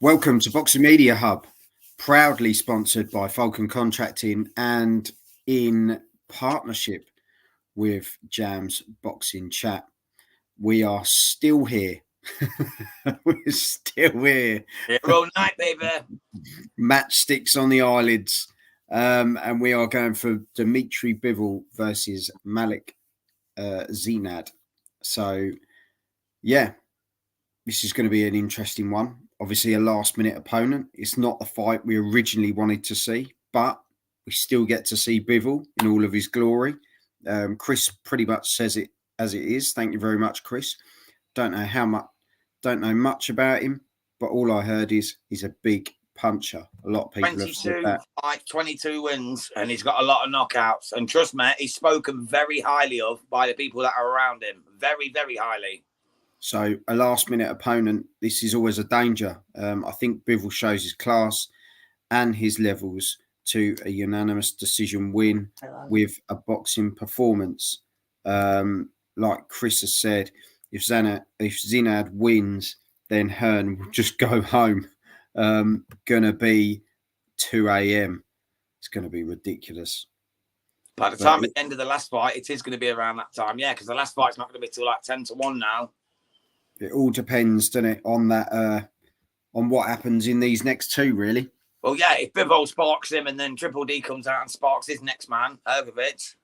Welcome to Boxing Media Hub, proudly sponsored by Falcon Contracting and in partnership with Jam's Boxing Chat. We are still here. We're still here. Yeah, all night, baby. Matchsticks on the eyelids. And we are going for Dmitry Bivol versus Malik Zinad. So, yeah, this is going to be an interesting one. Obviously, a last-minute opponent. It's not the fight we originally wanted to see, but we still get to see Bivol in all of his glory. Chris pretty much says it as it is. Thank you very much, Chris. Don't know much about him, but all I heard is he's a big puncher. A lot of people have said that. 22 wins, and he's got a lot of knockouts. And trust me, he's spoken very highly of by the people that are around him. Very, very highly. So a last-minute opponent, this is always a danger. I think Bivol shows his class and his levels to a unanimous decision win with a boxing performance. Like Chris has said, if Zinad wins, then Hearn will just go home. Gonna be 2 a.m. It's going to be ridiculous. By the time at the end of the last fight, it is going to be around that time, yeah, because the last fight's not going to be till like 10-1 now. It all depends, doesn't it, on that, on what happens in these next two, really. Well, yeah, if Bivol sparks him and then Triple D comes out and sparks his next man, Hergovich,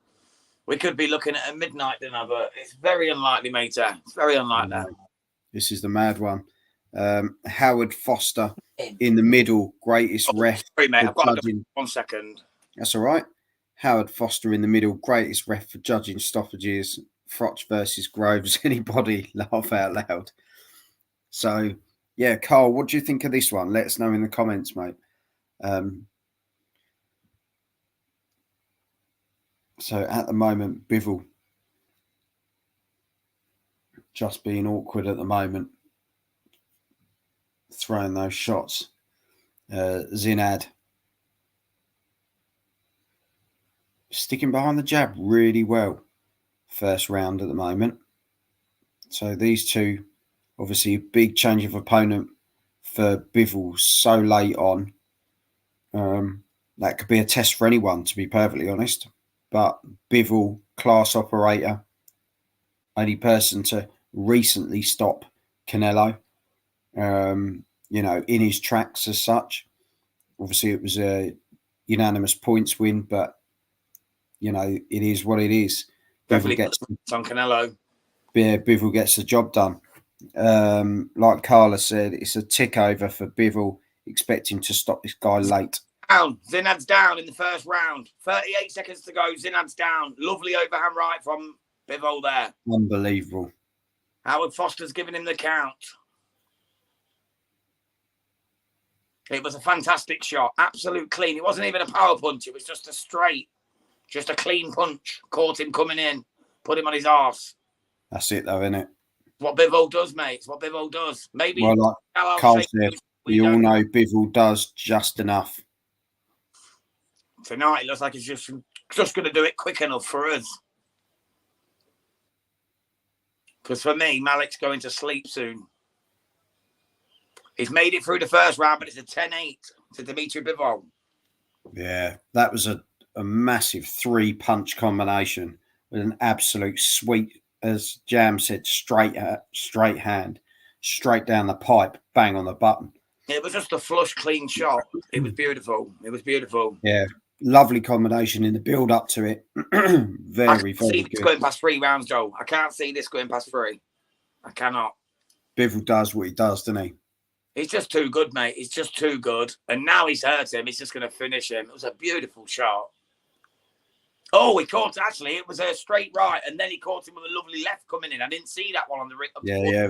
we could be looking at a midnight dinner, but it's very unlikely, mate. It's very unlikely. This is the mad one. Howard Foster in the middle, greatest ref. Sorry, mate, I've got to go 1 second. That's all right. Howard Foster in the middle, greatest ref for judging stoppages. Frotch versus Groves. Anybody laugh out loud? So, yeah, Carl, what do you think of this one? Let us know in the comments, mate. So, at the moment, Bivol just being awkward at the moment, throwing those shots. Zinad sticking behind the jab really well. First round at the moment. So these two, obviously a big change of opponent for Bivol so late on. That could be a test for anyone, to be perfectly honest. But Bivol, class operator, only person to recently stop Canelo, in his tracks as such. Obviously it was a unanimous points win, but, it is what it is. Definitely gets on Canelo. Yeah, Bivol gets the job done. Like Carla said, it's a tick over for Bivol, expecting to stop this guy late. Zinad's down in the first round. 38 seconds to go. Zinad's down. Lovely overhand right from Bivol there. Unbelievable. Howard Foster's giving him the count. It was a fantastic shot. Absolute clean. It wasn't even a power punch. It was just a straight. Just a clean punch. Caught him coming in. Put him on his arse. That's it, though, isn't it? What Bivol does, mate. It's what Bivol does. Maybe. Well, like Carl said, we all know Bivol does just enough. Tonight, it looks like he's just going to do it quick enough for us. Because for me, Malik's going to sleep soon. He's made it through the first round, but it's a 10-8 to Dmitry Bivol. Yeah, that was a massive 3-punch combination with an absolute sweet, as Jam said, straight hand, straight down the pipe, bang on the button. It was just a flush, clean shot. It was beautiful. It was beautiful. Yeah, lovely combination in the build up to it. very, very good. It's going past 3 rounds, Joe. I can't see this going past 3. I cannot. Bivol does what he does, doesn't he? He's just too good, mate. He's just too good. And now he's hurt him. He's just going to finish him. It was a beautiful shot. Oh, he caught, actually, it was a straight right, and then he caught him with a lovely left coming in. I didn't see that one on the ring. Yeah, it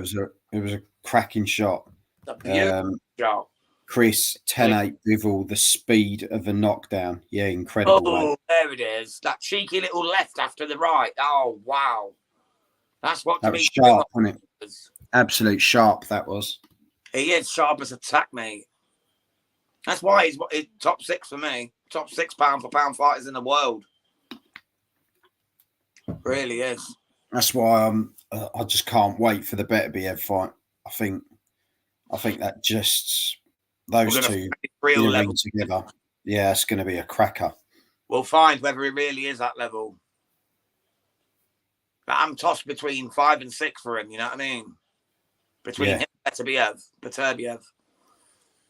was a cracking shot. A beautiful shot. Chris, 10-8 Bivol, the speed of the knockdown. Yeah, incredible. Oh, mate. There it is. That cheeky little left after the right. Oh, wow. That's what that was sharp, wasn't it? Absolute sharp, that was. He is sharp as a tack, mate. That's why he's top 6 for me. Top 6 pound for pound fighters in the world. Really is. That's why I just can't wait for the Beterbiev fight. I think that just those We're gonna two find real in a level. ring together. Yeah, it's going to be a cracker. We'll find whether he really is that level. But I'm tossed between 5 and 6 for him. You know what I mean? Between him and Beterbiev.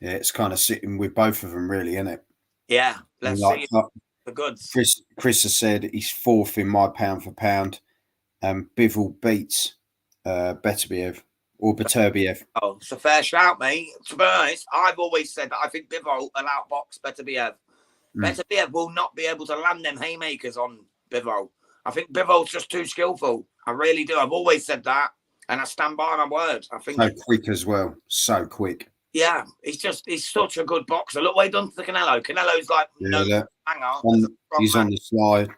Yeah, it's kind of sitting with both of them, really, isn't it? Yeah, let's see the goods. Chris has said he's fourth in my pound for pound. Bivol beats Beterbiev or Beterbiev. Oh, it's a fair shout, mate. To be honest, I've always said that I think Bivol will outbox Beterbiev. Beterbiev will not be able to land them haymakers on Bivol. I think Bivol's just too skillful. I really do. I've always said that, and I stand by my word. I think so quick as well. So quick. Yeah, he's such a good boxer. Look what he done to the Canelo. Canelo's like he's on the slide.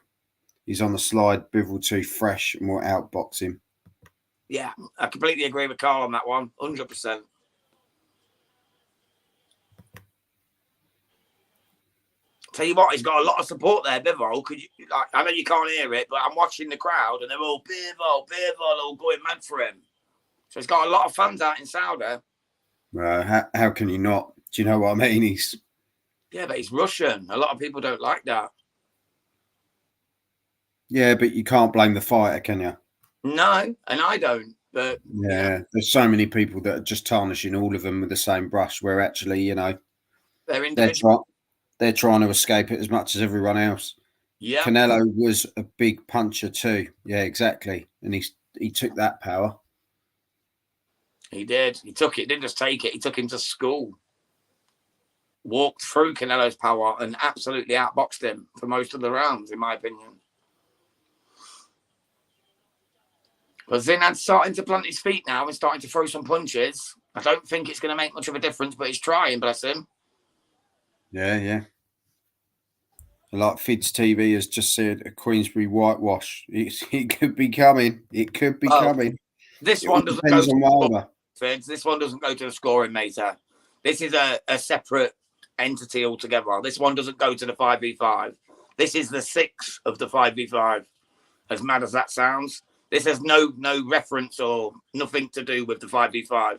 He's on the slide. Bivol too fresh and will outbox him. Yeah, I completely agree with Carl on that one. 100%. Tell you what, he's got a lot of support there, Bivol. I know you can't hear it, but I'm watching the crowd and they're all Bivol, all going mad for him. So he's got a lot of fans out in Saudi. How can you not? Do you know what I mean? Yeah, but he's Russian. A lot of people don't like that. Yeah, but you can't blame the fighter, can you? No, and I don't. But yeah, there's so many people that are just tarnishing all of them with the same brush, where actually, you know, they're individual. They're trying to escape it as much as everyone else. Yeah, Canelo was a big puncher too. Yeah, exactly, and he took that power. He did. He took it. Didn't just take it. He took him to school. Walked through Canelo's power and absolutely outboxed him for most of the rounds, in my opinion. But Zinad's starting to plant his feet now and starting to throw some punches. I don't think it's going to make much of a difference, but he's trying, bless him. Yeah. Like Fids TV has just said, a Queensbury whitewash. It could be coming. It could be coming. This one doesn't go to Fids. This one doesn't go to the scoring meter. This is a separate entity altogether. This one doesn't go to the 5v5. This is the 6 of the 5v5. As mad as that sounds. This has no reference or nothing to do with the 5v5.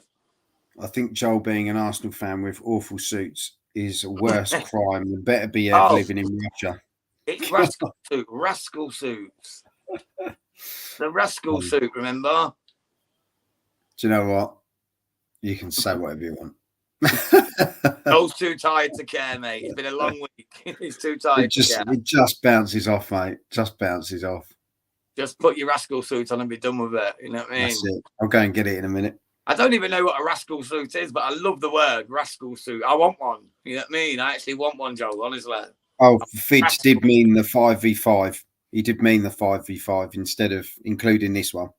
I think Joel, being an Arsenal fan with awful suits, is a worse crime than Beterbiev living in Russia. It's rascal suits. The rascal suit, remember? Do you know what? You can say whatever you want. Joel's too tired to care, mate. It's been a long week. He's too tired to care. It just bounces off, mate. Just bounces off. Just put your rascal suit on and be done with it. You know what I mean? That's it. I'll go and get it in a minute. I don't even know what a rascal suit is, but I love the word rascal suit. I want one. You know what I mean? I actually want one, Joel, honestly. Oh, Fitz did mean the 5v5. He did mean the 5v5 instead of including this one.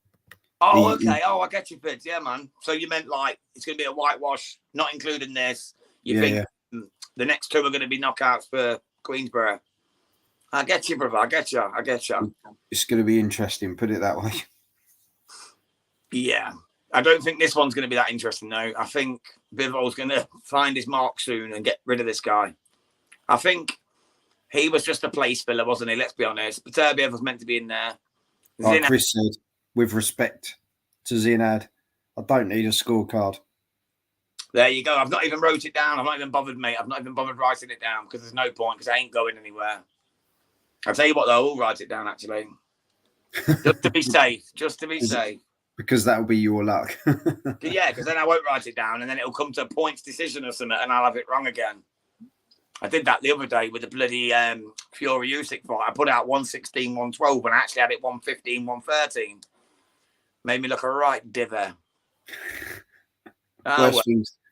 Oh, okay. I get you, Fitz. Yeah, man. So you meant like it's going to be a whitewash, not including this. You think the next 2 are going to be knockouts for Queensborough? I get you, brother. I get you. It's going to be interesting, put it that way. Yeah. I don't think this one's going to be that interesting, though. I think Bivol's going to find his mark soon and get rid of this guy. I think he was just a place filler, wasn't he? Let's be honest. Beterbiev was meant to be in there. Like Chris said, with respect to Zinad, I don't need a scorecard. There you go. I've not even wrote it down. I'm not even bothered, mate. I've not even bothered writing it down because there's no point because I ain't going anywhere. I'll tell you what, though. I'll write it down, actually. Just to be safe. Just to be safe. Because that'll be your luck. Yeah, because then I won't write it down and then it'll come to a points decision or something and I'll have it wrong again. I did that the other day with the bloody Fury Usyk fight. I put out 116, 112 and I actually had it 115, 113. Made me look a right diver.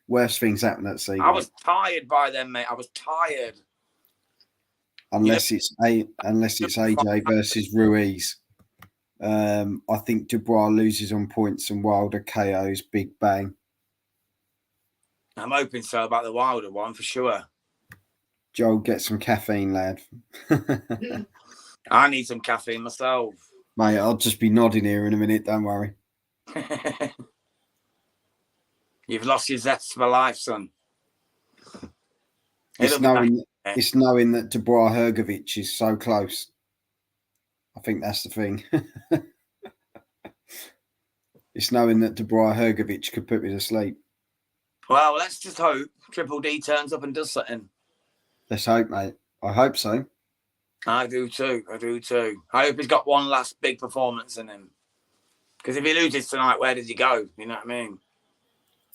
Worst things happen at sea. I was tired by then, mate. I was tired. Unless it's AJ versus Ruiz. I think Dubois loses on points and Wilder KOs. Big bang. I'm hoping so about the Wilder one for sure. Joel, get some caffeine, lad. I need some caffeine myself. Mate, I'll just be nodding here in a minute. Don't worry. You've lost your zest for life, son. It's knowing that Dubois Hrgovic is so close. I think that's the thing. It's knowing that Dmitry Bivol could put me to sleep. Well, let's just hope Triple D turns up and does something. Let's hope, mate. I hope so. I do too. I hope he's got one last big performance in him. Because if he loses tonight, where does he go? You know what I mean?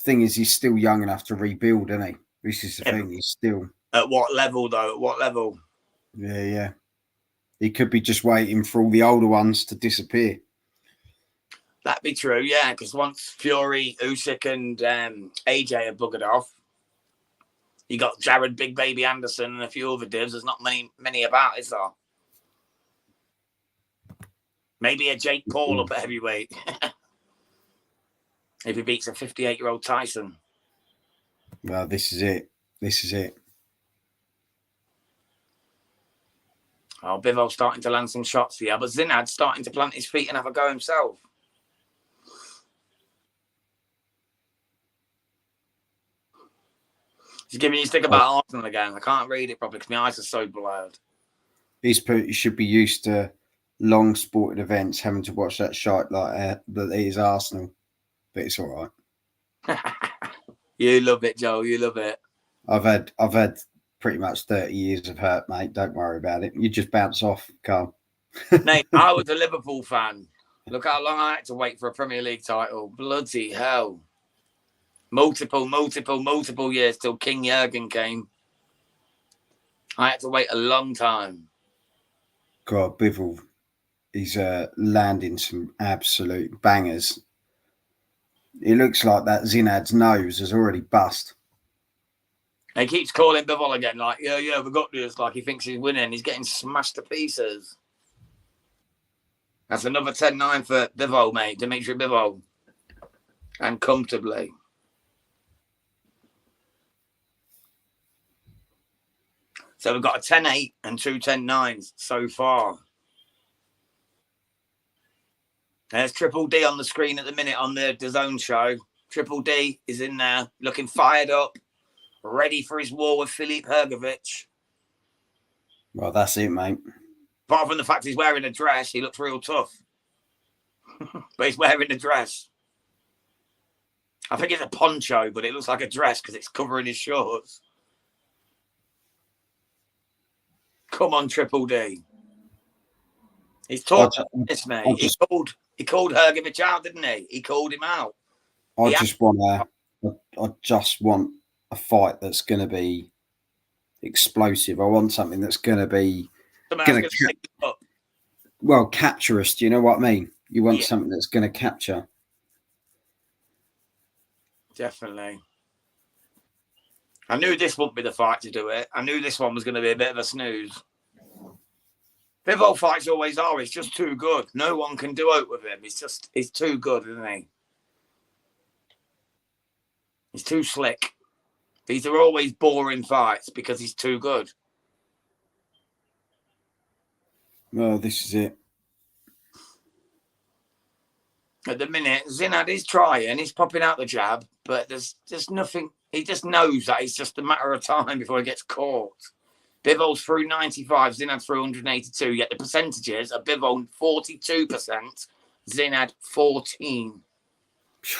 Thing is, he's still young enough to rebuild, isn't he? This is the thing. He's still. At what level, though? At what level? Yeah. He could be just waiting for all the older ones to disappear. That'd be true, yeah. Because once Fury, Usyk, and AJ are buggered off, you got Jared, Big Baby Anderson, and a few other divs. There's not many about, is there? Maybe a Jake Paul up at heavyweight. If he beats a 58-year-old Tyson. Well, this is it. Oh, Bivol's starting to land some shots here, but Zinad's starting to plant his feet and have a go himself. He's giving you a stick about Arsenal again. I can't read it properly because my eyes are so blurred. He should be used to long sporting events, having to watch that shite like that is Arsenal. But it's all right. You love it, Joel. You love it. I've had pretty much 30 years of hurt, mate. Don't worry about it. You just bounce off, Carl. Mate, I was a Liverpool fan. Look how long I had to wait for a Premier League title. Bloody hell. Multiple years till King Jurgen came. I had to wait a long time. God, Bivol, he's landing some absolute bangers. It looks like that Zinad's nose has already bust. He keeps calling Bivol again, like, yeah, we got this. Like he thinks he's winning. He's getting smashed to pieces. That's another 10-9 for Bivol, mate. Dmitry Bivol. And comfortably. So we've got a 10-8 and two 10-9s so far. There's Triple D on the screen at the minute on the DAZN show. Triple D is in there, looking fired up, ready for his war with Filip Hrgovic. Well, that's it, mate. Apart from the fact he's wearing a dress, he looks real tough. But he's wearing a dress. I think it's a poncho, but it looks like a dress because it's covering his shorts. Come on, Triple D. He's talking this, mate. He called Hrgovic out, didn't he? He called him out. I just want a fight that's going to be explosive. I want something that's going to be capturous. Do you know what I mean? You want something that's going to capture. Definitely. I knew this wouldn't be the fight to do it. I knew this one was going to be a bit of a snooze. Bivol fights always are. He's just too good. No one can do it with him. He's too good, isn't he? He's too slick. These are always boring fights because he's too good. Well, this is it. At the minute, Zinad is trying. He's popping out the jab, but there's just nothing. He just knows that it's just a matter of time before he gets caught. Bivol's through 95, Zinad through 182. Yet the percentages are Bivol 42%, Zinad 14.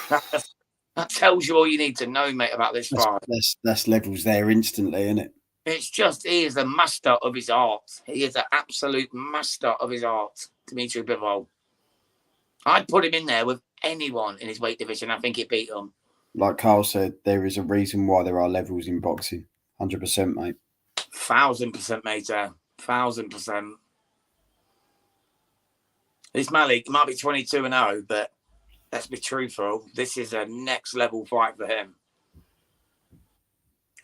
That tells you all you need to know, mate, about this fight. That's levels there instantly, isn't it? It's just, he is a master of his art. He is an absolute master of his art, Dmitry Bivol. I'd put him in there with anyone in his weight division. I think he'd beat him. Like Carl said, there is a reason why there are levels in boxing. 100%, mate. 1000%, mate. 1000%. This Malik might be 22-0, but let's be truthful. This is a next level fight for him.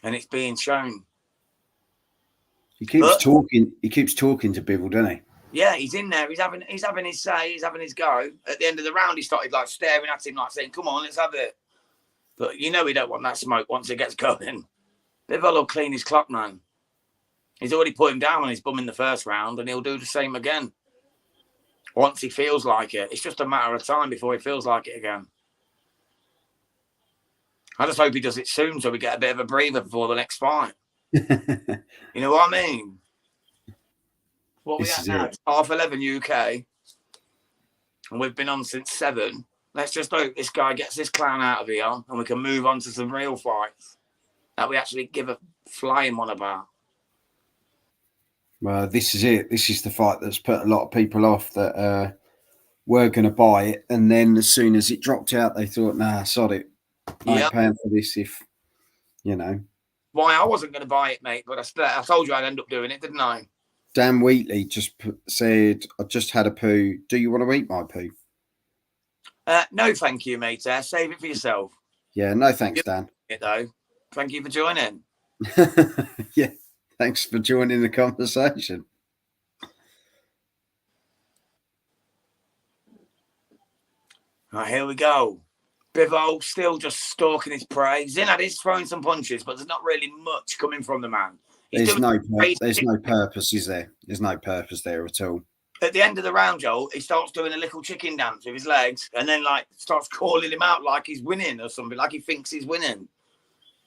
And it's being shown. He keeps talking to Bivol, doesn't he? Yeah, he's in there. He's having his say. He's having his go. At the end of the round, he started like staring at him, like saying, "Come on, let's have it." But you know he don't want that smoke once it gets going. Bivol will clean his clock, man. He's already put him down on his bum in the first round, and he'll do the same again. Once he feels like it. It's just a matter of time before he feels like it again. I just hope he does it soon so we get a bit of a breather before the next fight. You know what I mean? What we at now? It's 11:30 UK. And we've been on since 7. let's just hope this guy gets this clown out of here and we can move on to some real fights that we actually give a flying one about. Well, this is it. This is the fight that's put a lot of people off that were going to buy it. And then as soon as it dropped out, they thought, nah, sod it. I ain't paying for this if, you know. Why, I wasn't going to buy it, mate, but I told you I'd end up doing it, didn't I? Dan Wheatley just said, I just had a poo. Do you want to eat my poo? No, thank you, mate. Save it for yourself. Yeah, no thanks, Dan. It, though. Thank you for joining. Yeah, thanks for joining the conversation. Right, here we go. Bivol still just stalking his prey. Zinad is throwing some punches, but there's not really much coming from the man. There's no purpose, is there? There's no purpose there at all. At the end of the round, Joel, he starts doing a little chicken dance with his legs and then like starts calling him out like he's winning or something, like he thinks he's winning.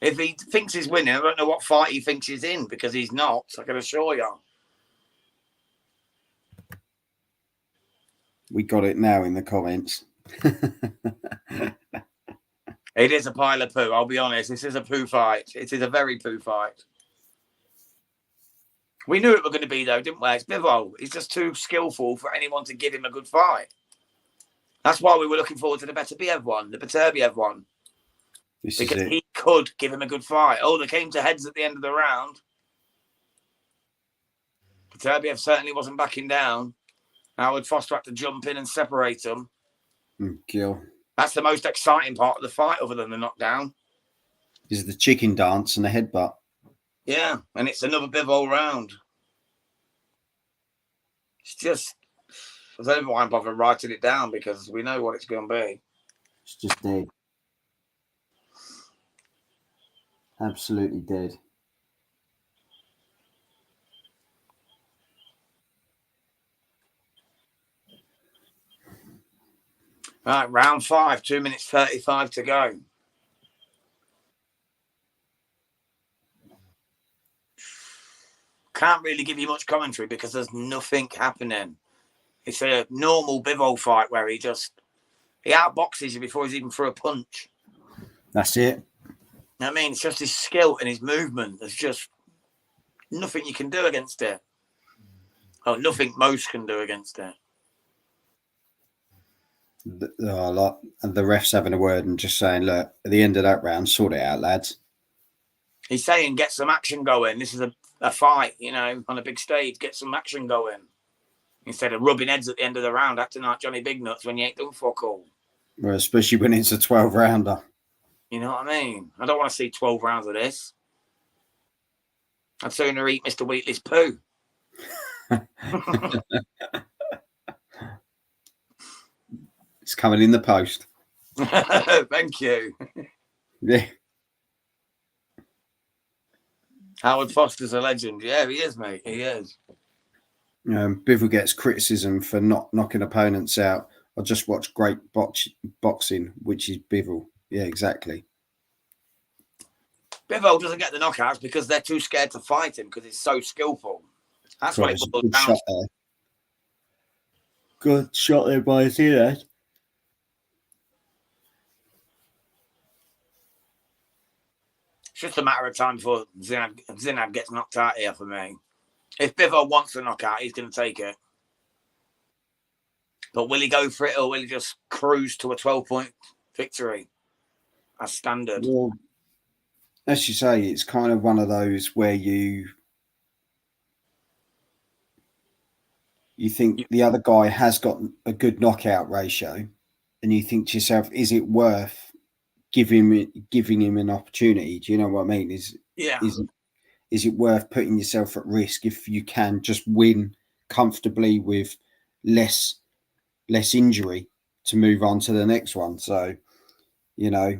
If he thinks he's winning, I don't know what fight he thinks he's in, because he's not, I can assure you. We got it now in the comments. It is a pile of poo, I'll be honest. This is a poo fight. It is a very poo fight. We knew it were going to be, though, didn't we? It's Bivol. He's just too skillful for anyone to give him a good fight. That's why we were looking forward to the Beterbiev one, the Beterbiev one. Because he could give him a good fight. Oh, they came to heads at the end of the round. Beterbiev certainly wasn't backing down. Howard Foster had to jump in and separate them. Kill. That's the most exciting part of the fight, other than the knockdown. Is the chicken dance and the headbutt. Yeah, and it's another Bivol round. It's just, I don't know why I'm bothering writing it down, because we know what it's going to be. It's just dead. Absolutely dead. Right, round 5, 2 minutes 35 to go. Can't really give you much commentary because there's nothing happening. It's a normal Bivol fight where he outboxes you before he's even through a punch. That's it. I mean, it's just his skill and his movement. There's just nothing you can do against it. Oh, nothing most can do against it. And the ref's having a word and just saying, look, at the end of that round, sort it out, lads. He's saying, get some action going. This is a fight, you know, on a big stage. Get some action going. Instead of rubbing heads at the end of the round, acting like Johnny Big Nuts when you ain't done fuck all. Well, especially when it's a 12-rounder. You know what I mean? I don't want to see 12 rounds of this. I'd sooner eat Mr. Wheatley's poo. It's coming in the post. Thank you. Yeah. Howard Foster's a legend. Yeah, he is, mate. He is. Bivol gets criticism for not knocking opponents out. I just watched great boxing, which is Bivol. Yeah, exactly. Bivol doesn't get the knockouts because they're too scared to fight him because he's so skillful. That's what it boils down to. Good shot there by Zinad. It's just a matter of time before Zinad gets knocked out here for me. If Bivol wants a knockout, he's going to take it. But will he go for it, or will he just cruise to a 12-point victory as standard? Well, as you say, it's kind of one of those where you think the other guy has got a good knockout ratio, and you think to yourself, is it worth giving him an opportunity? Do you know what I mean? Is it worth putting yourself at risk if you can just win comfortably with less injury to move on to the next one? So, you know,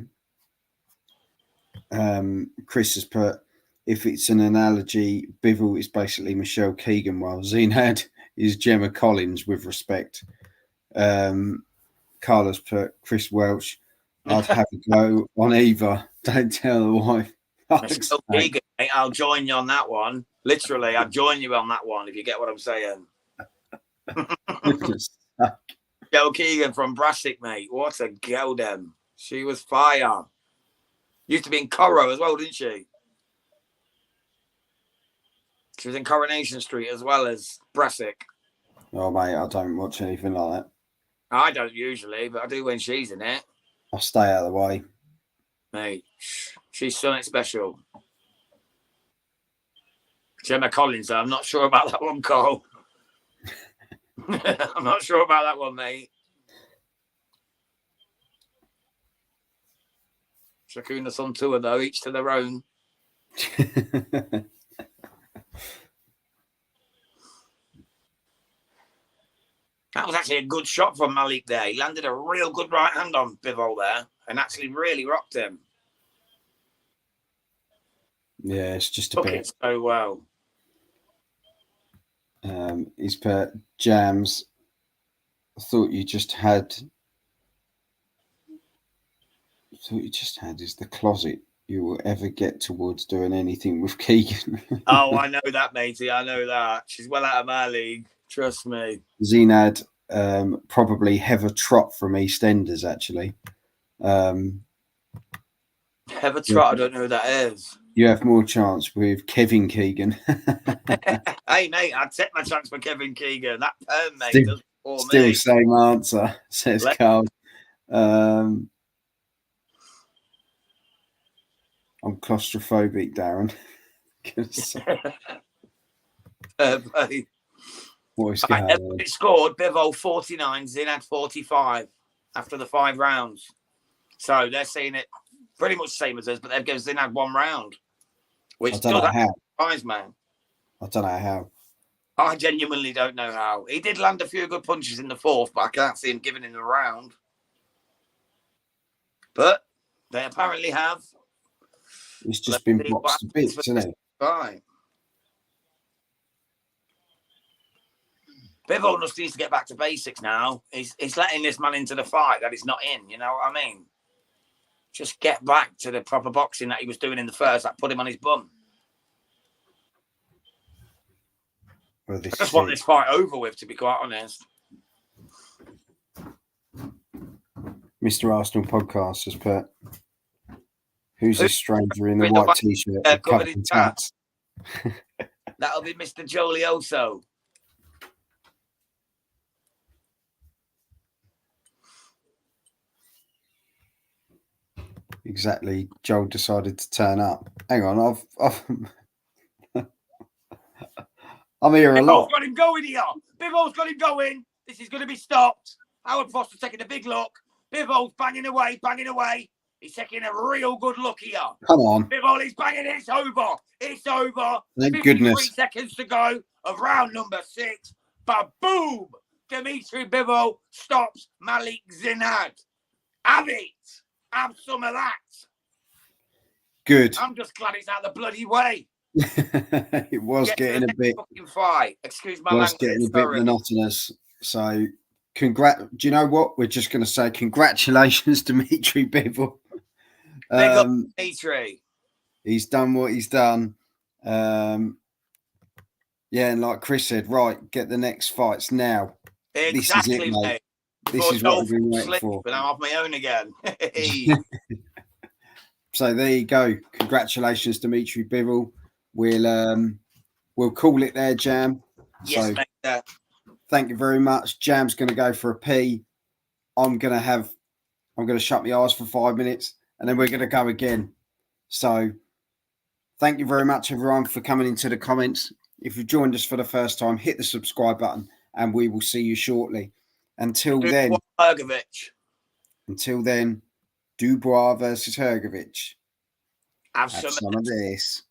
Chris has put, if it's an analogy, Bivol is basically Michelle Keegan, while Zinad is Gemma Collins, with respect. Carlos put, Chris Welch, I'd have a go on either. Don't tell the wife. Michelle Keegan, mate, I'll join you on that one. Literally, I'll join you on that one if you get what I'm saying. Gail Keegan from Brassic, mate. What a girl, them. She was fire. Used to be in Corro as well, didn't she? She was in Coronation Street as well as Brassic. Oh, mate, I don't watch anything like that. I don't usually, but I do when she's in it. I stay out of the way. Mate, she's something special. Gemma Collins, though, I'm not sure about that one, Cole. I'm not sure about that one, mate. Shakuna's on tour, though, each to their own. That was actually a good shot from Malik there. He landed a real good right hand on Bivol there and actually really rocked him. Yeah, it's just a Took bit. it so well. He's put Jams. I thought you just had is the closet you will ever get towards doing anything with Keegan. Oh, I know that, matey. I know that. She's well out of my league. Trust me. Zinad, probably Heather Trott from EastEnders, actually. Heather Trott, I don't know who that is. You have more chance with Kevin Keegan. Hey, mate, I'd take my chance for Kevin Keegan. That perm, mate, Still- does it for Still me. same answer, says Carl. I'm claustrophobic, Darren. What is going on? It scored Bivol 49, Zinad 45 after the 5 rounds. So they're seeing it pretty much the same as us, but they've given Zinad 1 round, which I don't know how. surprise, man. I don't know how. I genuinely don't know how. He did land a few good punches in the 4th, but I can't see him giving him a round. But they apparently have. It's just been boxed to bits, isn't it? Right. Bivol just needs to get back to basics now. He's letting this man into the fight that he's not in. You know what I mean? Just get back to the proper boxing that he was doing in the first. That put him on his bum. Well, I just want this fight over with, to be quite honest. Mr. Arsenal podcast has put, who's this stranger in the white t-shirt with covered in covered tats? That'll be Mr. Jolioso. Exactly. Joel decided to turn up. Hang on, I'm here a lot. Bivol's got him going here. Bivol's got him going. This is going to be stopped. Howard Foster's taking a big look. Bivol's banging away, banging away. He's taking a real good look here. Come on. Bivol is banging. It's over. It's over. Thank 53 goodness. seconds to go of round number 6. But boom! Dmitry Bivol stops Malik Zinad. Have it. Have some of that. Good. I'm just glad it's out the bloody way. It was getting a bit. Fucking fight. Excuse my Was language. getting a bit Sorry. monotonous. So, do you know what? We're just going to say congratulations to Dmitry Bivol. Big up Dmitry. He's done what he's done. Yeah, and like Chris said, right, get the next fights now. Exactly, this is it, mate. This Before is what Dolph we've been waiting sleep, for. And I'm off my own again. So there you go. Congratulations, Dmitry Bivol. We'll call it there, Jam. Yes, so, mate. Thank you very much. Jam's going to go for a pee. I'm going to shut my eyes for 5 minutes, and then we're going to go again. So thank you very much, everyone, for coming into the comments. If you've joined us for the first time, hit the subscribe button, and we will see you shortly. Until then, Dubois versus Hrgovic. Have some of this.